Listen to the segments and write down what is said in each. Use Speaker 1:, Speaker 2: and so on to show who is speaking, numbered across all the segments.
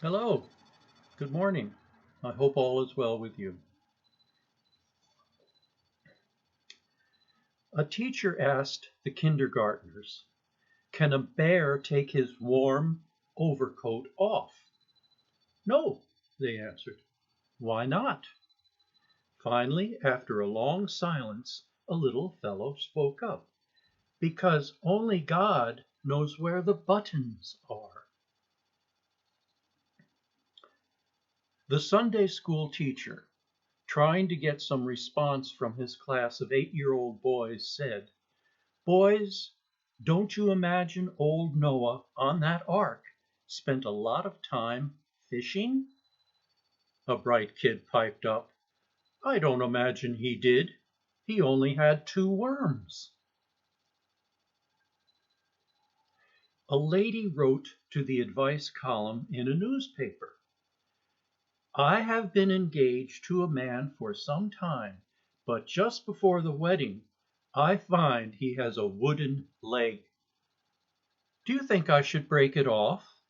Speaker 1: Hello, good morning. I hope all is well with you. A teacher asked the kindergartners, "Can a bear take his warm overcoat off?" "No," they answered. "Why not?" Finally, after a long silence, a little fellow spoke up. "Because only God knows where the buttons are." The Sunday school teacher, trying to get some response from his class of 8-year-old boys, said, "Boys, don't you imagine old Noah on that ark spent a lot of time fishing?" A bright kid piped up, "I don't imagine he did. He only had 2 worms." A lady wrote to the advice column in a newspaper, "I have been engaged to a man for some time, but just before the wedding I find he has a wooden leg. Do you think I should break it off?"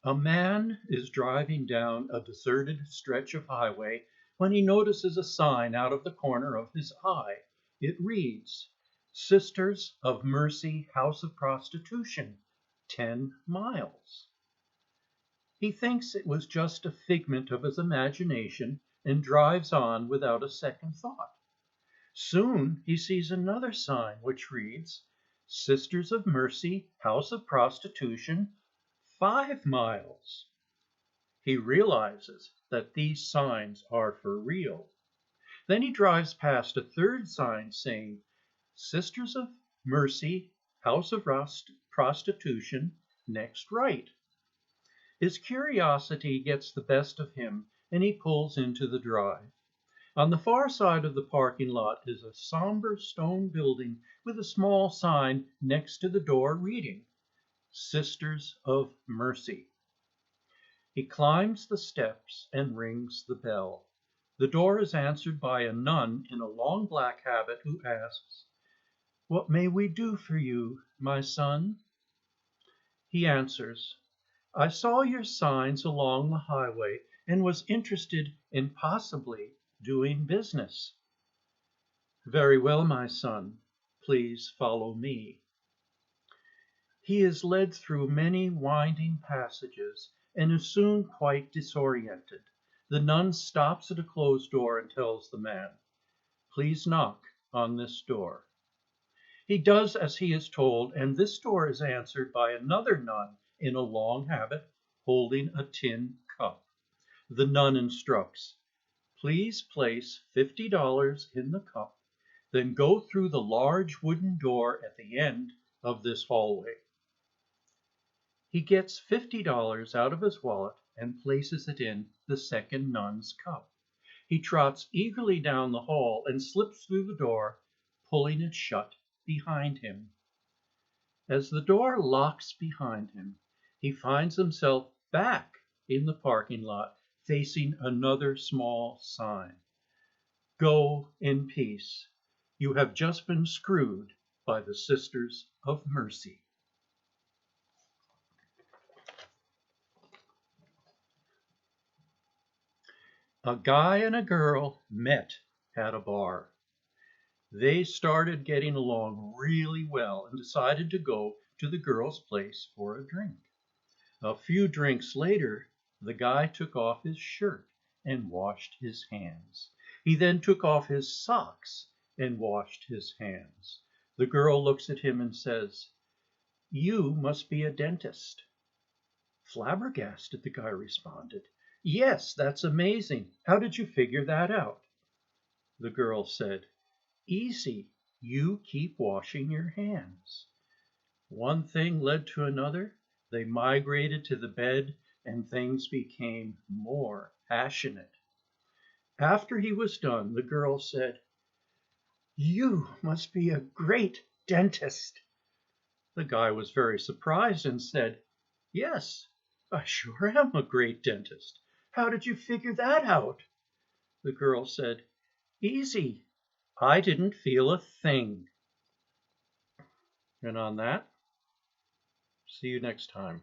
Speaker 1: A man is driving down a deserted stretch of highway when he notices a sign out of the corner of his eye. It reads, "Sisters of Mercy House of Prostitution, 10 miles." He thinks it was just a figment of his imagination and drives on without a second thought. Soon he sees another sign which reads, "Sisters of Mercy House of Prostitution, 5 miles." He realizes that these signs are for real. Then he drives past a third sign saying, "Sisters of Mercy House of Prostitution, next right." His curiosity gets the best of him and he pulls into the drive. On the far side of the parking lot is a somber stone building with a small sign next to the door reading, "Sisters of Mercy." He climbs the steps and rings the bell. The door is answered by a nun in a long black habit who asks, "What may we do for you, my son?" He answers, "I saw your signs along the highway and was interested in possibly doing business." "Very well, my son. Please follow me." He is led through many winding passages and is soon quite disoriented. The nun stops at a closed door and tells the man, "Please knock on this door." He does as he is told, and this door is answered by another nun in a long habit holding a tin cup. The nun instructs, "Please place $50 in the cup, then go through the large wooden door at the end of this hallway." He gets $50 out of his wallet and places it in the second nun's cup. He trots eagerly down the hall and slips through the door, pulling it shut behind him. As the door locks behind him, he finds himself back in the parking lot facing another small sign, "Go in peace. You have just been screwed by the Sisters of Mercy." A guy and a girl met at a bar. They started getting along really well and decided to go to the girl's place for a drink. A few drinks later, the guy took off his shirt and washed his hands. He then took off his socks and washed his hands. The girl looks at him and says, "You must be a dentist." "Flabbergasted," the guy responded. "Yes, that's amazing. How did you figure that out?" The girl said, "Easy. You keep washing your hands." One thing led to another. They migrated to the bed and things became more passionate. After he was done, the girl said, "You must be a great dentist." The guy was very surprised and said, "Yes, I sure am a great dentist. How did you figure that out?" The girl said, "Easy. I didn't feel a thing." And on that, See you next time.